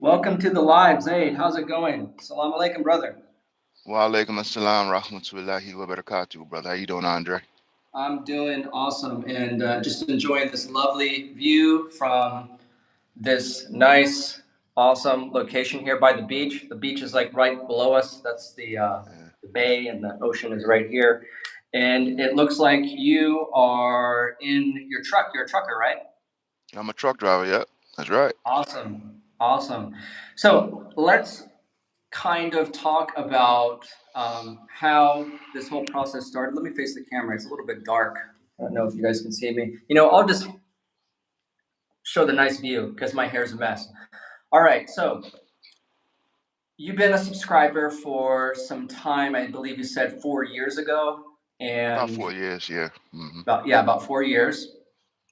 Welcome to the live, Zaid. How's it going? Salam alaikum, brother. Wa alaikum assalam rahmatullahi wa barakatuh, brother. How you doing, Andre? I'm doing awesome and just enjoying this lovely view from this nice, awesome location here by the beach. The beach is like right below us. That's Yeah. the bay, and the ocean is right here. And it looks like you are in your truck. You're a trucker, right? I'm a truck driver, yep. That's right. Awesome. Awesome. So let's kind of talk about how this whole process started. Let me face the camera. It's a little bit dark. I don't know if you guys can see me. I'll just show the nice view because my hair's a mess. All right, so you've been a subscriber for some time. I believe you said 4 years ago, About and 4 years, yeah. about 4 years.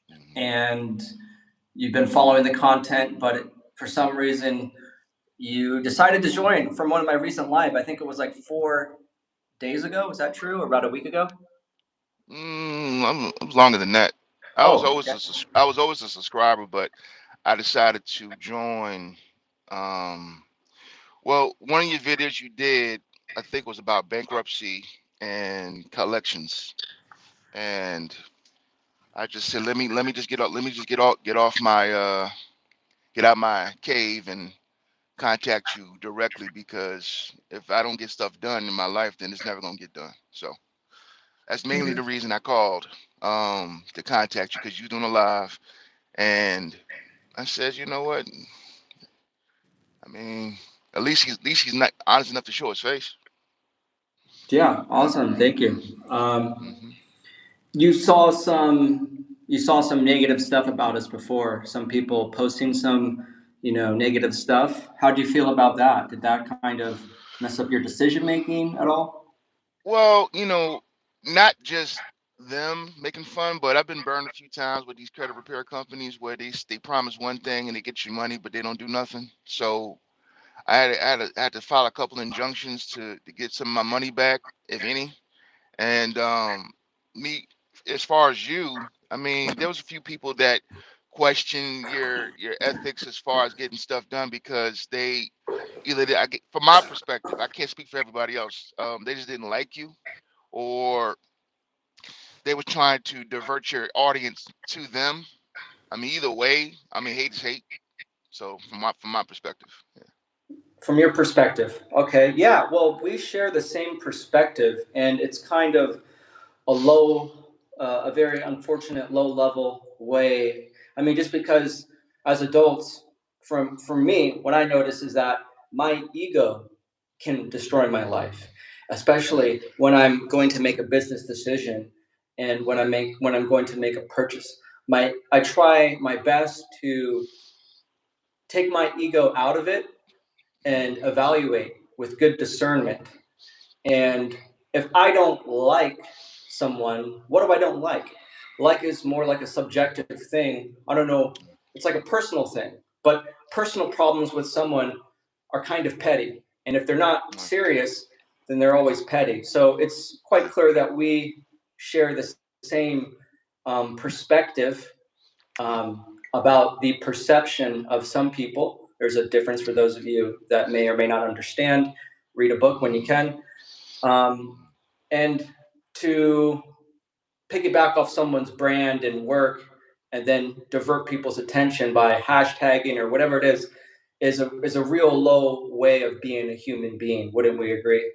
Hmm. And you've been following the content, but for some reason you decided to join from one of my recent live. I think it was like 4 days ago. Is that true? Or about a week ago? I was longer than that. Oh, okay. I was always a subscriber, but I decided to join. Um, well, one of your videos you did, I think, was about bankruptcy and collections, and I just said, let me just get off my get out my cave and contact you directly because if I don't get stuff done in my life, then it's never gonna get done. So that's mainly the reason I called to contact you because you're doing a live, and I said, you know what? I mean, at least he's not honest enough to show his face. Yeah, awesome. Thank you. Hmm. You saw some negative stuff about us before. Some people posting some, negative stuff. How do you feel about that? Did that kind of mess up your decision making at all? Well, not just them making fun, but I've been burned a few times with these credit repair companies where they promise one thing and they get you money, but they don't do nothing. So I had to file a couple injunctions to get some of my money back, if any. And me, as far as you, I mean, there was a few people that question your ethics as far as getting stuff done because they from my perspective, I can't speak for everybody else. They just didn't like you, or they were trying to divert your audience to them. I mean, either way, I mean, hate is hate. So from my perspective, yeah. From your perspective. Okay. Yeah. Well, we share the same perspective, and it's kind of a very unfortunate low level way. I mean, just because as adults, from me, what I notice is that my ego can destroy my life, Mm, especially when I'm going to make a business decision and when mm, I'm going to make a purchase. I try my best to take my ego out of it and mm, evaluate with good discernment. And if I don't like someone, what do I don't like? Like is more like a subjective thing. I don't know. It's like a personal thing. But personal problems with someone are kind of petty. And if they're not right, serious, then they're always petty. So it's quite yeah, clear that we share the same perspective about the perception of some people. There's a difference for those of you that may or may not understand. Read a book when you mm, can. And to piggyback off someone's brand and work and then divert people's attention by hashtagging or whatever it is a real low way of being a human being. Wouldn't we agree?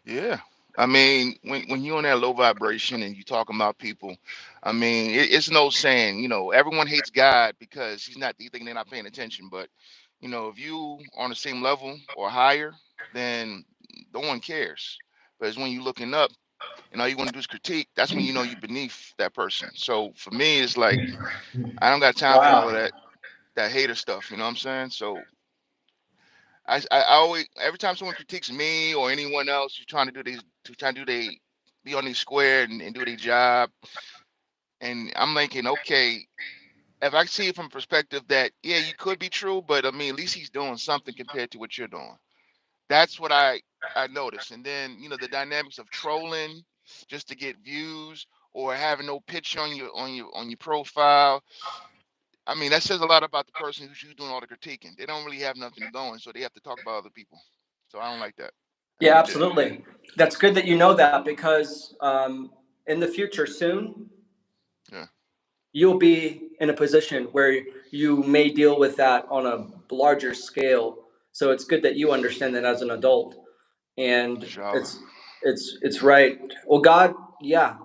yeah. I mean, when you're on that low vibration and you talking about people, I mean, it's no saying, everyone hates God because you think they're not paying attention. But, if you on the same level or higher, then no one cares. But it's when you looking up and all you want to do is critique, that's when you know you're beneath that person. So for me, it's like, I don't got time for all of Wow. that hater stuff. You know what I'm saying? So I always every time someone critiques me or anyone else who's trying to do they be on these square and do their job, and I'm thinking, okay, if I see it from perspective that yeah, you could be true, but I mean at least he's doing something compared to what you're doing. That's what I noticed. And then the dynamics of trolling just to get views or having no picture on your profile. I mean, that says a lot about the person who's doing all the critiquing. They don't really have nothing going, so they have to talk about other people. So I don't like that. I Yeah, really didn't. absolutely. That's good that you know that because in the future, soon, Yeah. you'll be in a position where you may deal with that on a larger scale. So it's good that you understand that as an adult, and Inshallah. it's right. Well, God, yeah.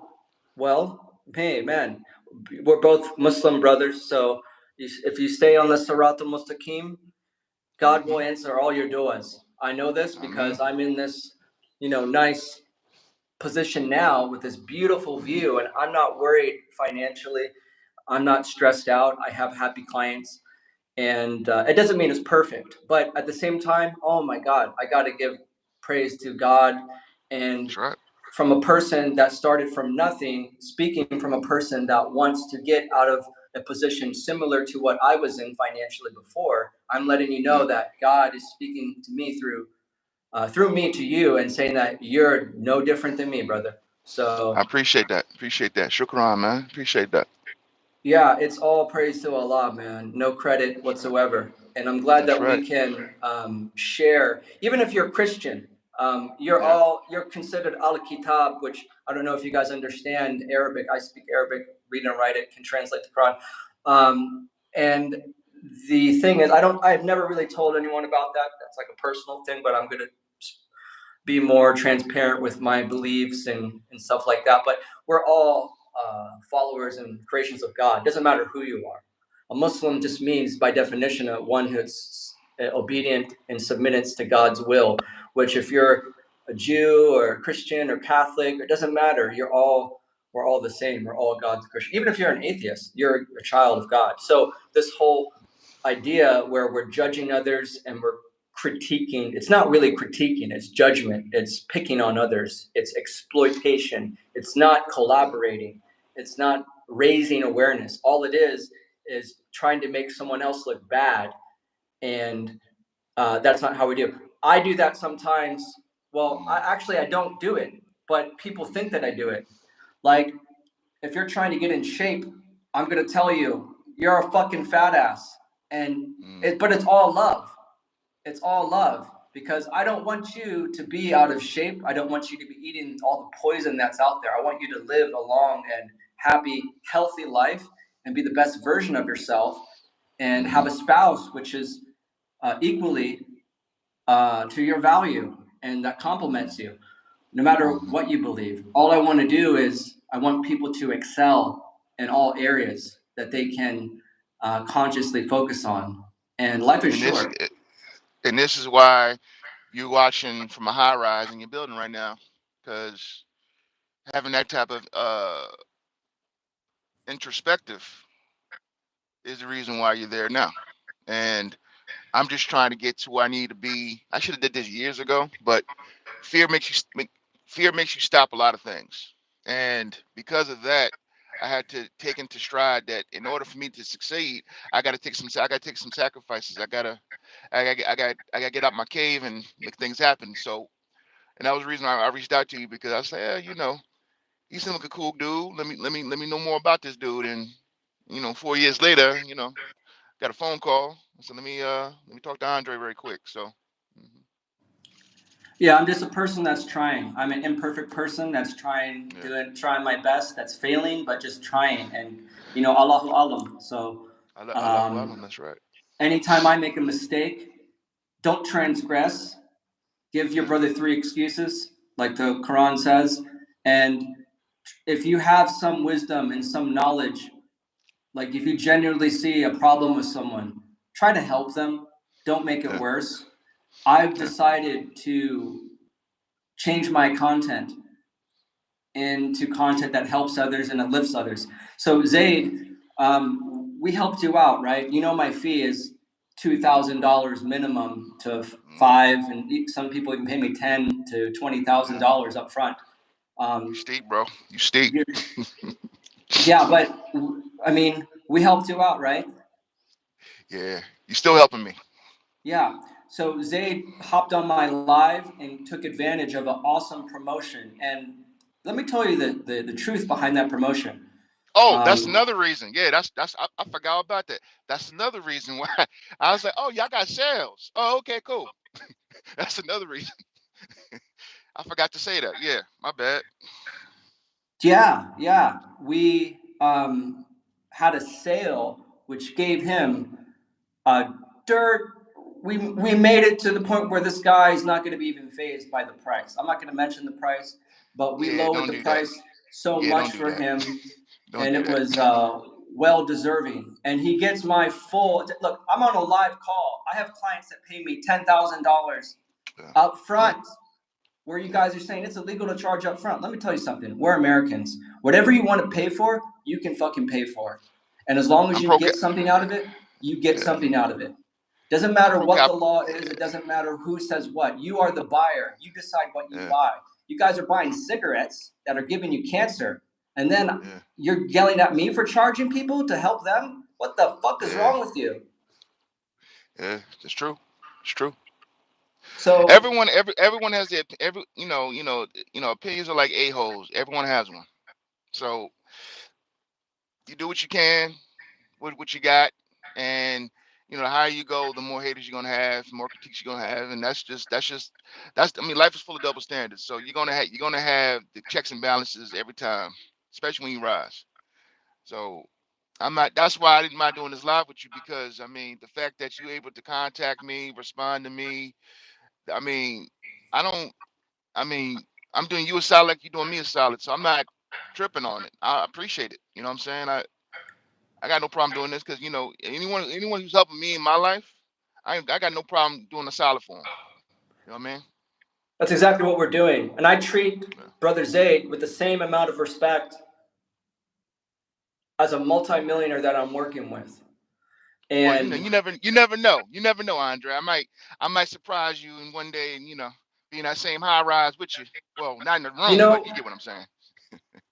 Well, hey, man, we're both Muslim brothers, so if you stay on the Sirat al-Mustaqim, God will Mm-hmm. answer all your du'as. I know this I mean. because I'm in this, nice position now with this beautiful Mm-hmm. view, and I'm not worried financially. I'm not stressed out. I have happy clients, and it doesn't mean it's perfect, but at the same time, oh my God, I got to give praise to God, and That's right. from a person that started from nothing, speaking from a person that wants to get out of a position similar to what I was in financially before. I'm letting you Mm. know that God is speaking to me through me to you and saying that you're no different than me, brother. I So appreciate that. Appreciate that. Shukran, man. Appreciate that. yeah, it's all praise to Allah, man. No credit That's right. whatsoever. And I'm glad That's that right. we can share, even if you're Christian, Yeah. you're considered al kitab, which I don't know if you guys understand Arabic. I speak Arabic, read and write it, can translate the Quran. And the thing is, I've never really told anyone about that. That's like a personal thing, but I'm going to be more transparent with my beliefs and stuff like that. But we're all followers and creations of God. It doesn't matter who you are. A Muslim just means, by definition, one who's obedient and submittance to God's will. Which, if you're a Jew or a Christian or Catholic, it doesn't matter. We're all the same. We're all God's Christian. Even if you're an atheist, you're a child of God. So this whole idea where we're judging others and we're critiquing, it's not really critiquing, it's judgment, it's picking on others, it's exploitation, it's not collaborating, it's not raising awareness. All it is trying to make someone else look bad, and that's not how we do. I do that sometimes. Well, Mm. I don't do it, but people think that I do it. Like, if you're trying to get in shape, I'm gonna tell you you're a fucking fat ass, and Mm. but it's all love. It's all Mm-hmm. love, because I don't want you to be out of shape. I don't want you to be eating all the poison that's out there. I want you to live a long and happy, healthy life and be the best version of yourself, and Mm-hmm. have a spouse which is equally to your value and that complements you, no matter Mm-hmm. what you believe. All I want to do is I want people to excel in all areas that they can consciously focus on. And life is And this short. and this is why you're watching from a high rise in your building right now, because having that type of introspective is the reason why you're there now. And I'm just trying to get to where I need to be. I should have did this years ago, but fear makes you fear makes you stop a lot of things. And because of that, I had to take into stride that in order for me to succeed, I got to take some sacrifices. I got to get out my cave and make things happen. So, and that was the reason I reached out to you, because I said, yeah, he seemed like a cool dude. Let me know more about this dude. And 4 years later, got a phone call. So let me talk to Andre very quick. So, mhm, Yeah, I'm just a person that's trying. I'm an imperfect person that's yeah, trying my best, that's failing, but just trying. And Allahu Alam. So Allahu um, Alam. That's right. anytime I make a mistake, don't transgress. Give your Yeah, brother three excuses, like the Quran says. And if you have some wisdom and some knowledge, like if you genuinely see a problem with someone, try to help them. Don't make it yeah, worse. I've yeah. decided to change my content into content that helps others and uplifts others. So Zaid, we helped you out, right? My fee is $2,000 minimum to Mm. five, and some people can pay me $10,000 to Yeah, $20,000 up front. you Um, steep, bro. You steep. yeah, but I mean, we helped you out, right? Yeah, you still helping me. Yeah. So Zaid hopped on my live and took advantage of an awesome promotion. And let me tell you the truth behind that promotion. Oh, that's Um, another reason. Yeah, I forgot about that. That's another reason why I was like, oh, y'all got sales. Oh, okay, cool. That's another reason. I forgot to say that. Yeah, my bad. yeah, yeah. We had a sale which gave him dirt. We made it to the point where this guy is not going to be even phased by the price. I'm not going to mention the price, but we Yeah, lowered don't the do that. price so Yeah, much don't do for that. him, Don't and do it that. was well deserving. And he gets my full look. I'm on a live call. I have clients that pay me $10,000 Yeah, up yeah, front, where you yeah. guys are saying it's illegal to charge up front. Let me tell you something. We're Americans. Whatever you want to pay for, you can fucking pay for. And as long as I'm you pro. get something out of it, you get Yeah, something out of it. Doesn't I'm matter pro what the cap. law is. It Yeah, doesn't matter who says what. You are the buyer. You decide what you yeah, buy. You guys are buying cigarettes that are giving you cancer. And then yeah, you're yelling at me for charging people to help them? What the fuck is yeah, wrong with you? yeah. It's true. It's true. So, Everyone has their opinions are like a holes. Everyone has one. So you do what you can with what you got, and the higher you go, the more haters you're gonna have, the more critiques you're gonna have, and that's. I mean, life is full of double standards. So you're gonna have the checks and balances every time, especially when you rise. So I'm not. That's why I didn't mind doing this live with you, because I mean the fact that you're able to contact me, respond to me. I mean, I don't. I mean, I'm doing you a solid like you're doing me a solid. So I'm not tripping on it. I appreciate it. You know what I'm saying? I got no problem doing this, because anyone who's helping me in my life, I got no problem doing a solid for them. You know what I mean? that's exactly what we're doing. And I treat Yeah. Brother Zaid with the same amount of respect as a multimillionaire that I'm working with. Well, And you never know, Andre. I might surprise you in one day, and be in that same high rise with you. Well, not in the you room, but know, you get what I'm saying.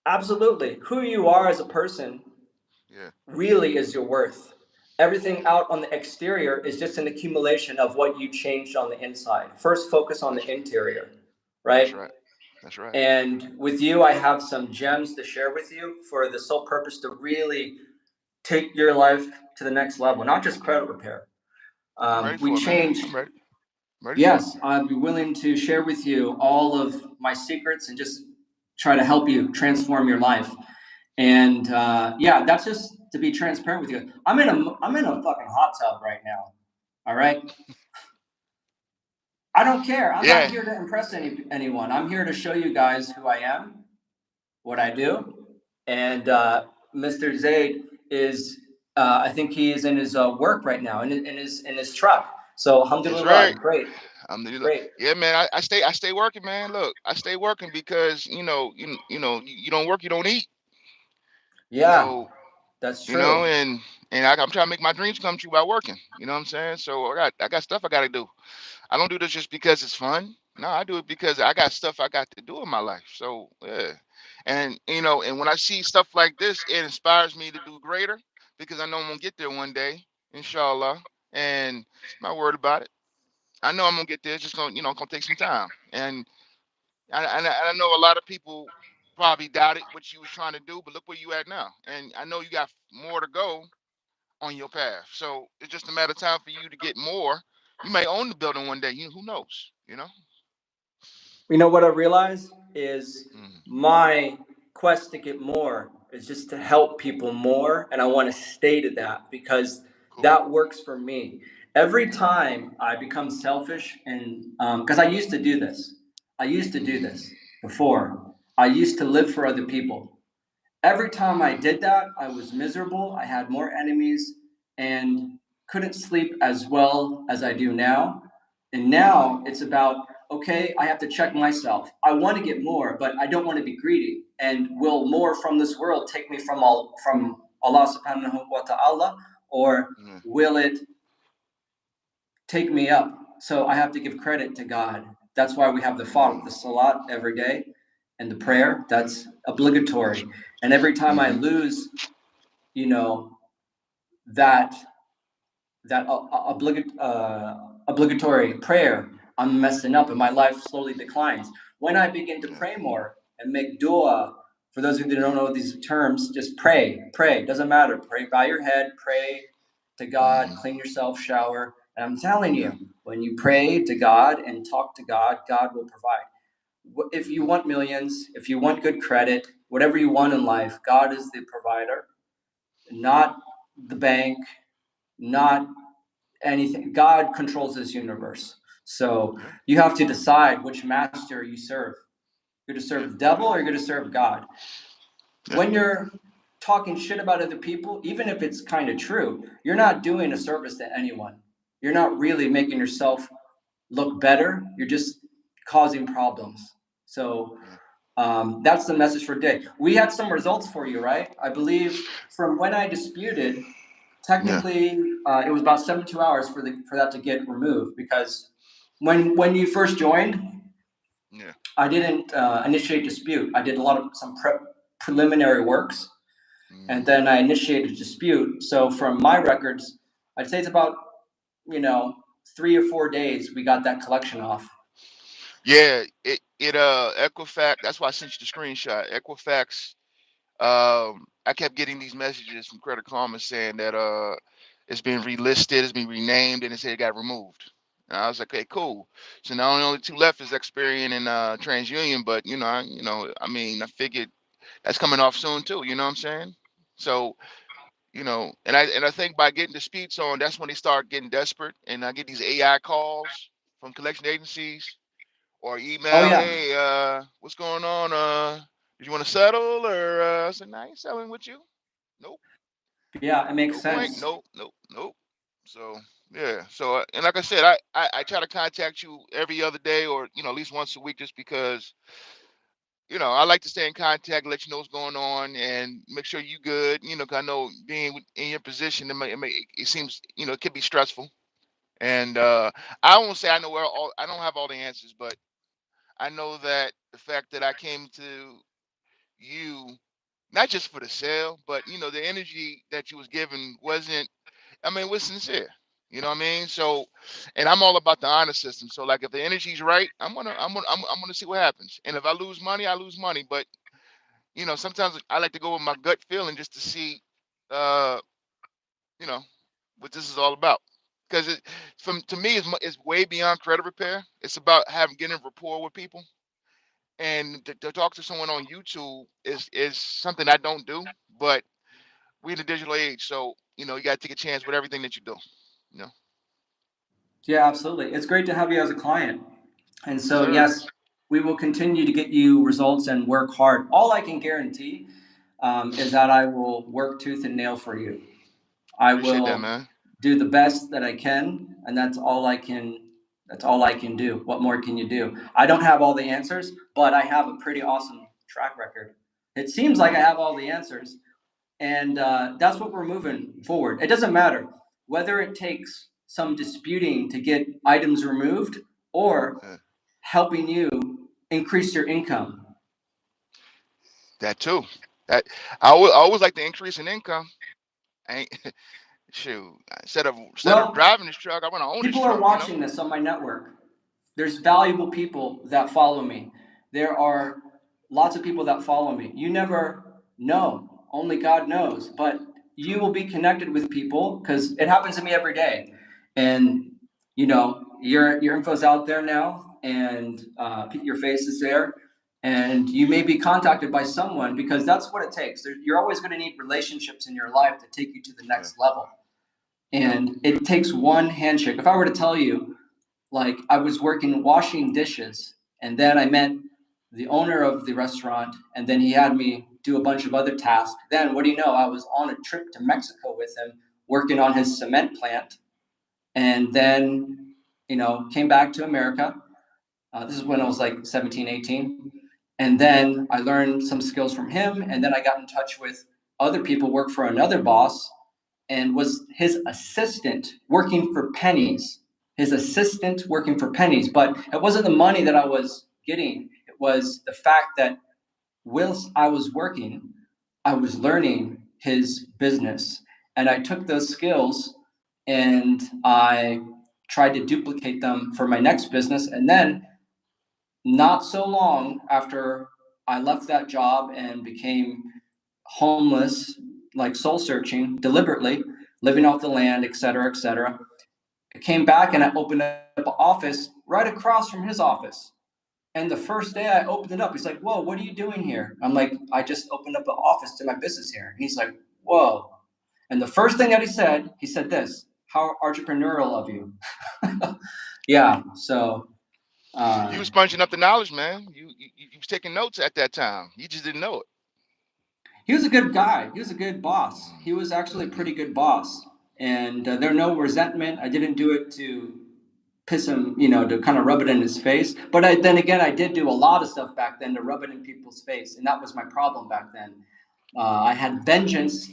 absolutely, who you are as a person Yeah, really is your worth. Everything out on the exterior is just an accumulation of what you changed on the inside. First, focus on that's the right. interior, That's right? right. That's right. And with you, I have some gems to share with you for the sole purpose to really take your life to the next level, not just credit repair. I'm ready We for it, man. changed. I'm ready. I'm ready for it. Yes, I'd be willing to share with you all of my secrets and just try to help you transform your life. And yeah, that's just to be transparent with you. I'm in a fucking hot tub right now. All right. I don't care. I'm not Yeah. here to impress Yeah. anyone. I'm here to show you guys who I am, what I do. Yeah. And Mr. Zaid is, I think he is in his work right now, in his truck. So That's alhamdulillah, right. great, great. Yeah, man. I stay working, man. Look, I stay working because you don't work, you don't eat. Yeah, So that's you know, true. and I'm trying to make my dreams come true by working. You know what I'm saying? So I got stuff I got to do. I don't do this just because it's fun. No, I do it because I got stuff I got to do in my life. So yeah, and when I see stuff like this, it inspires me to do greater, because I know I'm gonna get there one day, inshallah. And I'm not worried about it. I know I'm gonna get there. It's just gonna take some time. And I know a lot of people probably doubted what you was trying to do, but look where you at now. And I know you got more to go on your path. So it's just a matter of time for you to get more. You may own the building one day. Who knows? You know. You know what I realize is Mm, my quest to get more is just to help people more, and I want to stay to that because cool. that works for me. Every Yeah. time I become selfish, and because I used to do this, I used to do Mm, this before. I used to live for other people. Every time I yeah. did that, I was miserable. I had more enemies and couldn't sleep as well as I do now. And Mm, now it's about, okay, I have to check myself. I want to get more, but I don't want to be greedy. And will more from this world take me from Allah subhanahu wa ta'ala, or yeah. will it take me up? So I have to give credit to God. That's why we have Mm, the salat every day and the yeah. prayer. That's That's obligatory. right. And every time I Mm-hmm. lose, you know, that obligatory prayer, I'm messing up and my life slowly declines. When I begin to Yeah. pray more and make dua For those of you that don't know these terms, just pray. Pray. Doesn't matter. Pray, bow your head, pray to God, clean yourself, shower. And I'm telling Yeah. you, when you pray to God and talk to God, God will provide. If you want millions, if you want good credit, whatever you want in life, God is the provider, not the bank, not anything. God controls this universe. So Yeah. you have to decide which master you serve. You're going to Yeah. serve the devil or you're going to serve God. Yeah. When you're talking shit about other people, even if it's kind of true, you're not doing a service to anyone. You're not really making yourself look better. You're just causing problems. So Yeah. that's the message for today. We had some results for you, right? I believe from when I disputed, Yeah. technically it was about 72 hours for that to get removed, because when you first joined, Yeah. I didn't initiate dispute. I did a lot of some preliminary works, and Hmm. then I initiated dispute. So from my records, I'd say it's about, you know 3 or 4 days we got that collection off. Yeah. It Equifax. That's why I sent you the screenshot. Equifax. I kept getting these messages from Credit Karma saying that it's been relisted, it's been renamed, and it said it got removed. And I was like, okay, cool. So now only two left is Experian and TransUnion, but I mean, I figured that's coming off soon too. You know what I'm saying? So and I think by getting disputes on, that's when they start getting desperate, and I get these AI calls from collection agencies or Oh email, yeah, hey, what's going on? Did you want to settle? Or I said, nah, I ain't settling with you. Nope. yeah, it makes No point. sense. Nope. Nope. Nope. So yeah. So and like I said, I try to contact you every other day, or at least once a week, just because I like to stay in contact, let you know what's going on, and make sure you good. 'Cause I know being in your position, it seems it could be stressful. And I won't say I know where all. I don't have all the answers, but I know that the fact that I came to you, not just for the sale, but the energy that you was given wasn't. I mean, was sincere. You know what I mean? So, and I'm all about the honor system. So, like, if the energy's right, I'm gonna see what happens. And if I lose money, I lose money. But sometimes I like to go with my gut feeling just to see, uh, you know, what this is all about. Because from to me, it's way beyond credit repair. It's about getting rapport with people. And to talk to someone on YouTube is something I don't do, but we in the digital age, so you got to take a chance with everything that you do. You know, Yeah, absolutely. It's great to have you as a client. And yes, so, sir. yes, we will continue to get you results and work hard. All I can guarantee is that I will work tooth and nail for you. I Appreciate that, will man. do the best that I can, and that's all I can. That's all I can do. What more can you do? I don't have all the answers, but I have a pretty awesome track record. It seems like I have all the answers, and that's what we're moving forward. It doesn't matter whether it takes some disputing to get items removed or Yeah, helping you increase your income. that too. That I always like the increase in income. I ain't shoot. Instead of Well, driving this truck, I want to own this people are truck. watching this on my network. There's valuable people that follow me. There are lots of people that follow me. You never know. Only God knows. But you True. will be connected with people because it happens to me every day. And your info's out there now, and your face is there, and you may be contacted by someone because that's what it takes. You're always going to need relationships in your life to take you to the Yeah. next level. And it takes one handshake. If I were to tell you, like, I was working washing dishes, and then I met the owner of the restaurant, and then he had me do a bunch of other tasks. Then, what do you know? I was on a trip to Mexico with him, working on his cement plant, and then, came back to America. This is when I was like 17, 18. And then I learned some skills from him, and then I got in touch with other people, worked for another boss, and was his assistant working for pennies. His assistant working for pennies. But it wasn't the money that I was getting, it was the fact that whilst I was working, I was learning his business. And I took those skills and I tried to duplicate them for my next business. And then, not so long after I left that job and became homeless, like soul searching deliberately, living off the land, et cetera, et cetera. I came back and I opened up an office right across from his office. And the first day I opened it up, he's like, "Whoa, what are you doing here?" I'm like, "I just opened up an office to my business here." And he's like, "Whoa." And the first thing that he said this, "How entrepreneurial of you." Yeah. So You uh, was sponging up the knowledge, man. You was taking notes at that time. You just didn't know it. he was a good guy. He was a good boss. He was actually a Mm-hmm. pretty good boss. And there no resentment. I didn't do it to piss him, to kind of rub it in his face. But then again, I did do a lot of stuff back then to rub it in people's face. And that was my problem back then. I had vengeance.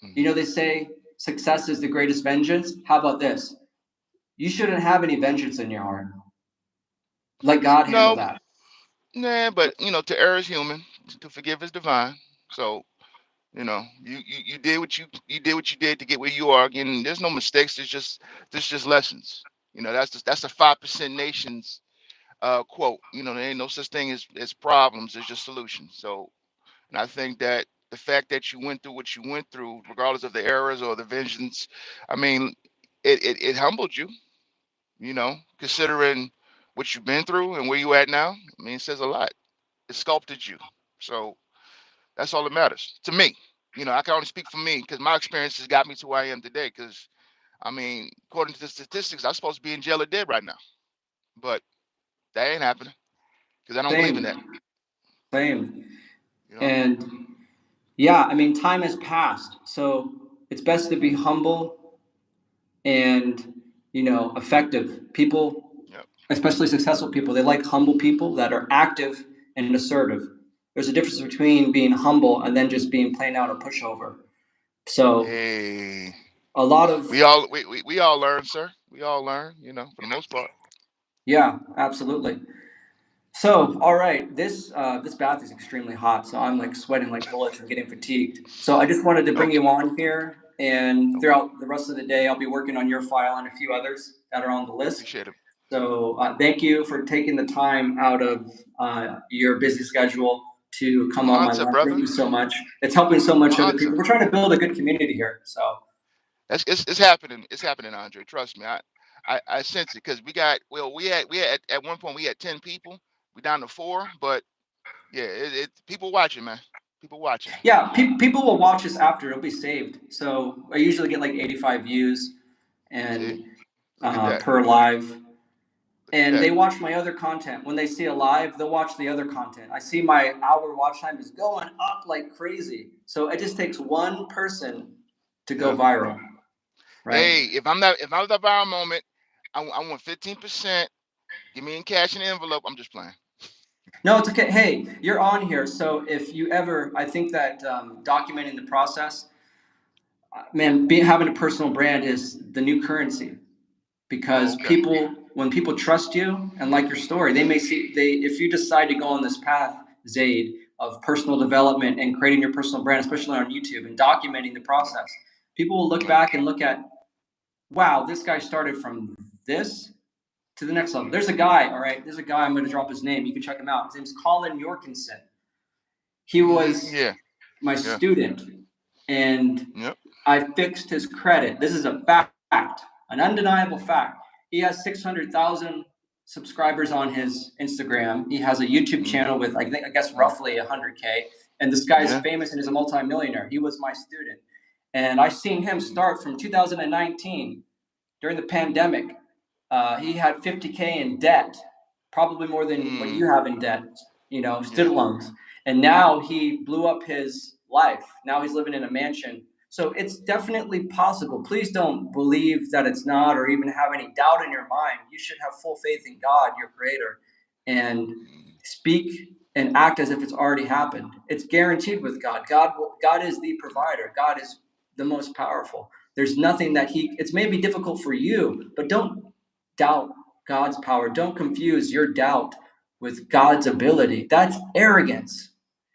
Mm-hmm. They say success is the greatest vengeance. How about this? You shouldn't have any vengeance in your heart. Let God handle No, that. nah, but to err is human, to forgive is divine. So you did what you did to get where you are. Again, there's no mistakes. There's just lessons. That's a 5% nation's quote. There ain't no such thing as problems. There's just solutions. So, and I think that the fact that you went through what you went through, regardless of the errors or the vengeance, I mean, it humbled you. Considering what you've been through and where you at now. I mean, it says a lot. It sculpted you. So that's all that matters to me. I can only speak for me because my experiences got me to where I am today. Because I mean, according to the statistics, I'm supposed to be in jail or dead right now, but that ain't happening because I don't believe in that. Same, same. You know. And yeah, I mean, time has passed. So it's best to be humble and, effective. People, Yep. especially successful people, they like humble people that are active and assertive. There's a difference between being humble and then just being plain out a pushover. So Hey, a lot of, we all learn, sir. We all learn. For the most part. yeah, absolutely. So, all right, this bath is extremely hot, so I'm like sweating like bullets and getting fatigued. So I just wanted to bring Okay. you on here, and Okay. throughout the rest of the day, I'll be working on your file and a few others that are on the list. Appreciate it. So thank you for taking the time out of your busy schedule to come My on my honor, live. Thank brother. you so much. It's helping so much My other honor. people. We're trying to build a good community here. So It's happening. It's happening, Andre. Trust me. I sense it because we had at one point we had 10 people. We down to 4, but yeah, people watching, man. People watching. yeah, people will watch this after. It'll be saved. So I usually get like 85 views See, and look at that. per live. Look at And that. they watch my other content. When they see a live, they'll watch the other content. I see my hour watch time is going up like crazy. So it just takes one person to go Yeah. viral, right? Hey, if I'm the viral moment, I want 15%. Give me in cash in the envelope. I'm just playing. No, it's okay. Hey, you're on here. So if you ever, I think that documenting the process, man, having a personal brand is the new currency. Oh, Because okay. when people trust you and like your story, they may see if you decide to go on this path, Zaid, of personal development and creating your personal brand, especially on YouTube and documenting the process, people will look Right. back and look at, wow, this guy started from this to the next level. There's a guy, all right, there's a guy, I'm going to drop his name. You can check him out. His name's Colin Yorkinson. He was Yeah. my Yeah. student, and Yep. I fixed his credit. This is a fact, an undeniable fact. He has 600,000 subscribers on his Instagram. He has a YouTube Mm, channel with, I guess, mm, roughly 100K. And this guy's yeah. famous and is a multimillionaire. He was my student. And I seen him start from 2019 during the pandemic. He had 50K in debt, probably more than what Mm, you have in debt, yeah. student loans. And now he blew up his life. Now he's living in a mansion. So it's definitely possible. Please don't believe that it's not or even have any doubt in your mind. You should have full faith in God, your creator, and Mm, speak and act as if it's already happened. It's guaranteed with God. God is the provider. God is the most powerful. There's nothing that it's maybe difficult for you, but don't doubt God's power. Don't confuse your doubt with God's ability. That's arrogance.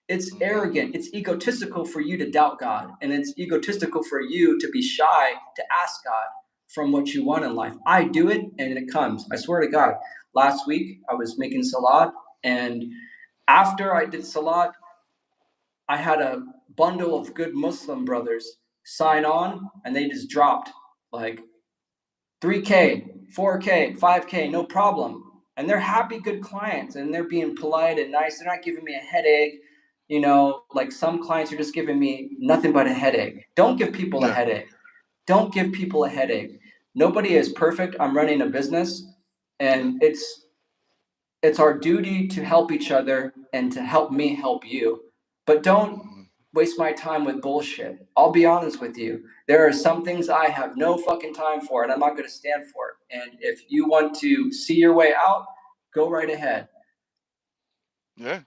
It's mm, arrogant. It's egotistical for you to doubt God. And it's egotistical for you to be shy to ask God from what you want in life. I do it and it comes. I swear to God. Last week I was making salad and After I did Salat, I had a bundle of good Muslim brothers sign on, and they just dropped like 3K, 4K, 5K, no problem. And they're happy, good clients, and they're being polite and nice. They're not giving me a headache. Like some clients are just giving me nothing but a headache. Don't give people a Yeah. headache. Don't give people a headache. Nobody is perfect. I'm running a business, Yeah. and it's our duty to help each other and to help me help you. But don't Hmm. waste my time with bullshit. I'll be honest with you. There are some things I have no fucking time for, and I'm not going to stand for it. And if you want to see your way out, go right ahead. Yeah.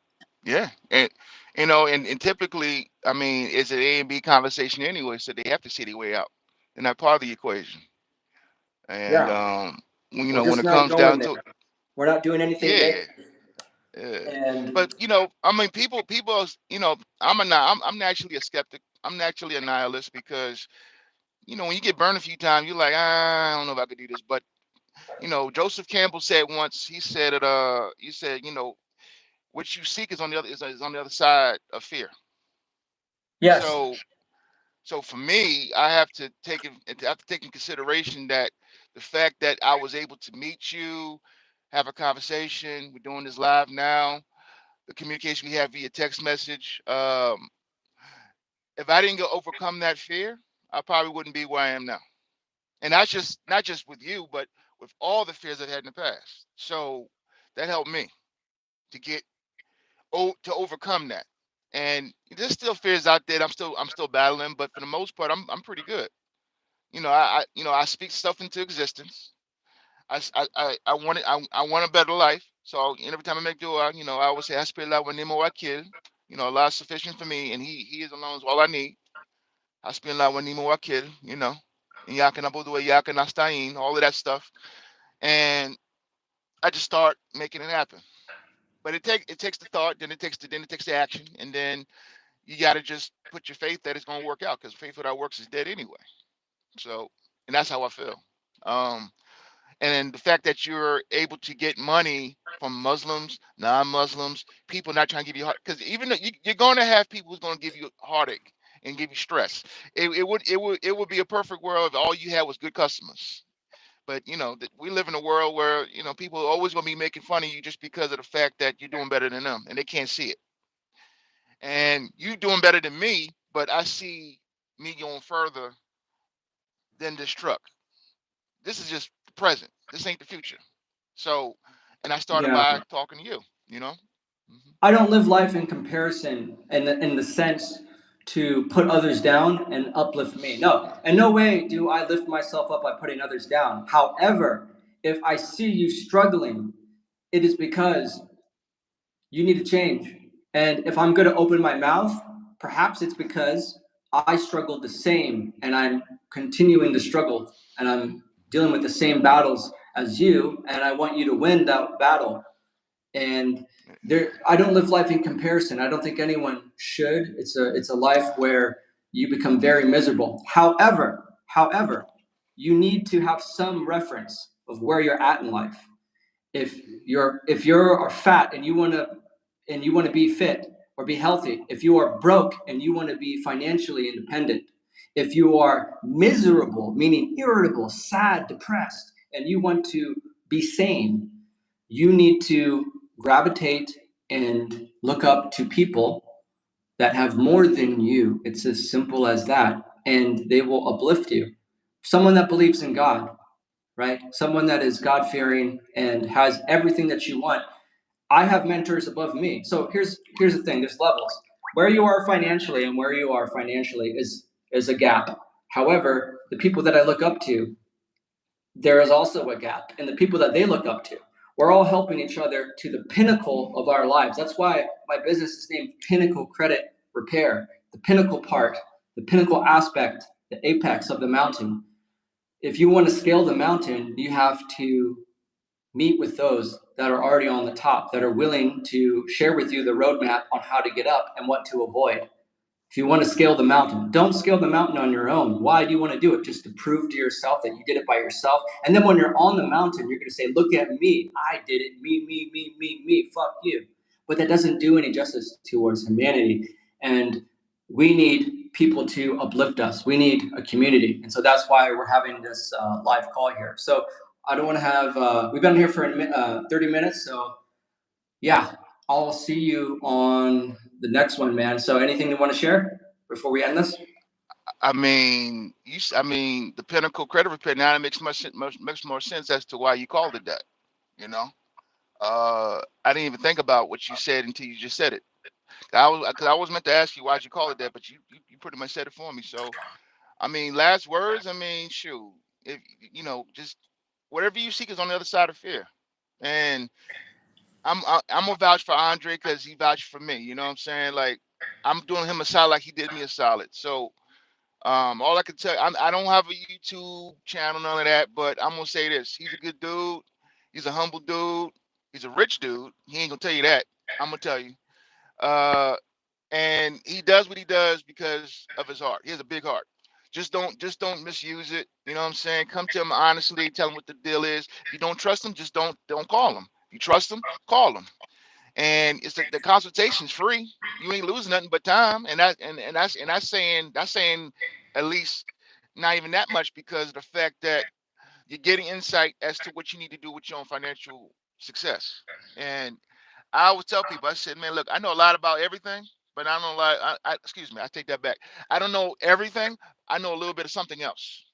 Yeah. And and typically, I mean, it's an A and B conversation anyway, so they have to see their way out. They're not part of the equation. And Yeah, we're when just it not comes going down there. to, We're not doing anything yeah, negative. yeah. And But I mean, people, I'm naturally a skeptic. I'm naturally a nihilist because when you get burned a few times, you're like, I don't know if I could do this. But Joseph Campbell said once, he said, what you seek is on the other is on the other side of fear. yes, So for me, I have to take in consideration that the fact that I was able to meet you, have a conversation, we're doing this live now, the communication we have via text message. If I didn't go overcome that fear, I probably wouldn't be where I am now. And that's just not just with you, but with all the fears I've had in the past. So that helped me to get to overcome that. And there's still fears out there that I'm still battling, but for the most part, I'm pretty good. I speak stuff into existence. I want it. I want a better life. So every time I make dua, I always say, "Hasbunallah wa ni'mal wakil." Allah is sufficient for me, and He is alone is all I need. Hasbunallah wa ni'mal wakil. Iyyaka na'budu wa iyyaka nasta'in. All of that stuff, and I just start making it happen. But it takes the thought, then it takes the action, and then you got to just put your faith that it's going to work out, because faith without works is dead anyway. So, and that's how I feel. Um, and then the fact that you're able to get money from Muslims, non-Muslims, people not trying to give you heart, because even though you're going to have people who's going to give you heartache and give you stress. It would be a perfect world if all you had was good customers. But we live in a world where people are always going to be making fun of you just because of the fact that you're doing better than them, and they can't see it. And you doing better than me, but I see me going further than this truck. This is just the present. This ain't the future. So, and I started yeah. by talking to you. You know. Hmm. I don't live life in comparison in the sense to put others down and uplift me. No, in no way do I lift myself up by putting others down. However, if I see you struggling, it is because you need to change. And if I'm going to open my mouth, perhaps it's because I struggled the same and I'm continuing to struggle and I'm dealing with the same battles as you, and I want you to win that battle. And I don't live life in comparison. I don't think anyone should. It's a life where you become very miserable. However, you need to have some reference of where you're at in life. If you're are fat and you want to be fit or be healthy, if you are broke and you want to be financially independent, if you are miserable, meaning irritable, sad, depressed, and you want to be sane, you need to gravitate and look up to people that have more than you. It's as simple as that. And they will uplift you. Someone that believes in God, right? Someone that is God fearing and has everything that you want. I have mentors above me. So here's the thing, there's levels. Where you are financially and where you are financially is a gap. However, the people that I look up to, there is also a gap in the people that they look up to. We're all helping each other to the pinnacle of our lives. That's why my business is named Pinnacle Credit Repair. The pinnacle part, the pinnacle aspect, the apex of the mountain. If you want to scale the mountain, you have to meet with those that are already on the top, that are willing to share with you the roadmap on how to get up and what to avoid. If you want to scale the mountain, don't scale the mountain on your own. Why do you want to do it? Just to prove to yourself that you did it by yourself. And then when you're on the mountain, you're going to say, look at me. I did it. Me, me, me, me, me. Fuck you. but that doesn't do any justice towards humanity. And we need people to uplift us. We need a community. And so that's why we're having this live call here. So I don't want to have, we've been here for 30 minutes. So yeah, I'll see you on the next one, man. So anything you want to share before we end this? I mean, the Pinnacle credit repair. Now it makes much more sense as to why you called it that. You know, I didn't even think about what you said until you just said it. Because I was meant to ask you why'd you call it that, but you pretty much said it for me. So, I mean, last words. I mean, shoot, if just whatever you seek is on the other side of fear, and I'm gonna vouch for Andre because he vouched for me. You know what I'm saying? Like I'm doing him a solid, like he did me a solid. So all I can tell you, I don't have a YouTube channel, none of that, but I'm gonna say this: he's a good dude. He's a humble dude. He's a rich dude. He ain't gonna tell you that. I'm gonna tell you. Uh, and he does what he does because of his heart. He has a big heart. Just don't misuse it. You know what I'm saying? Come to him honestly, tell him what the deal is. If you don't trust him, just don't call him. If you trust him, call him. And it's the consultation's free. You ain't losing nothing but time. And that's saying at least not even that much because of the fact that you're getting insight as to what you need to do with your own financial success. And I always tell people, I said, man, look, I know a lot about everything, but I don't know a lot. Excuse me, I take that back. I don't know everything. I know a little bit of something else.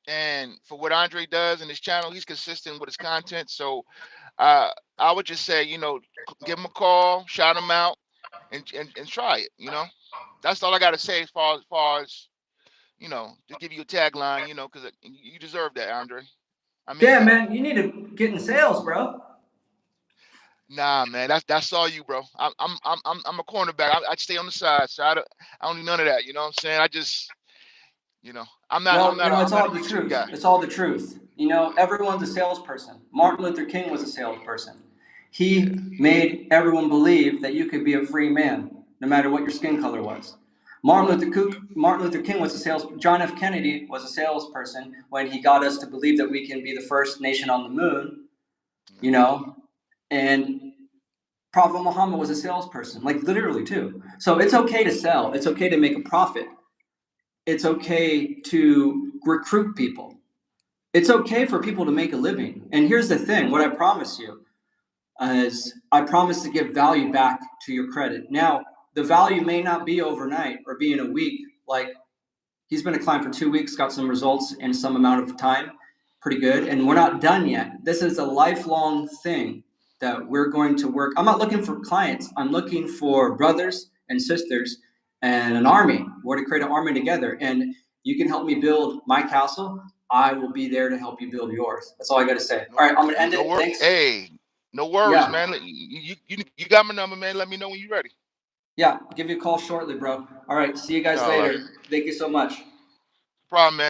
And for what Andre does in his channel, he's consistent with his content. So I would just say, give him a call, shout him out, and try it. That's all I got to say as far as to give you a tagline. Because you deserve that, Andre. I mean Yeah, that. man, you need to get in sales, bro. Nah, man, that's all you, bro. I'm a cornerback. I stay on the side, so I don't need none of that. You know what I'm saying? I just, I'm not I'm Well, not a, it's I'm not a all the YouTube truth. guy. It's all the truth. Everyone's a salesperson. Martin Luther King was a salesperson. Yeah. He made everyone believe that you could be a free man, no matter what your skin color was. Martin Luther King was a sales. John F. Kennedy was a salesperson when he got us to believe that we can be the first nation on the moon. Yeah. You know, and Prophet Muhammad was a salesperson, like literally too. So it's okay to sell. It's okay to make a profit. It's okay to recruit people. It's okay for people to make a living. And here's the thing, what I promise you is I promise to give value back to your credit. Now, the value may not be overnight or be in a week. Like he's been a client for 2 weeks, got some results in some amount of time, pretty good. And we're not done yet. This is a lifelong thing that we're going to work. I'm not looking for clients. I'm looking for brothers and sisters and an army. We're to create an army together. And you can help me build my castle. I will be there to help you build yours. That's all I got to say. No, All right, I'm going to end no it. wor Thanks. Hey, no worries, Yeah. man. You got my number, man. Let me know when you're ready. Yeah. I'll give you a call shortly, bro. All right. See you guys All right. later. Thank you so much. Problem, man.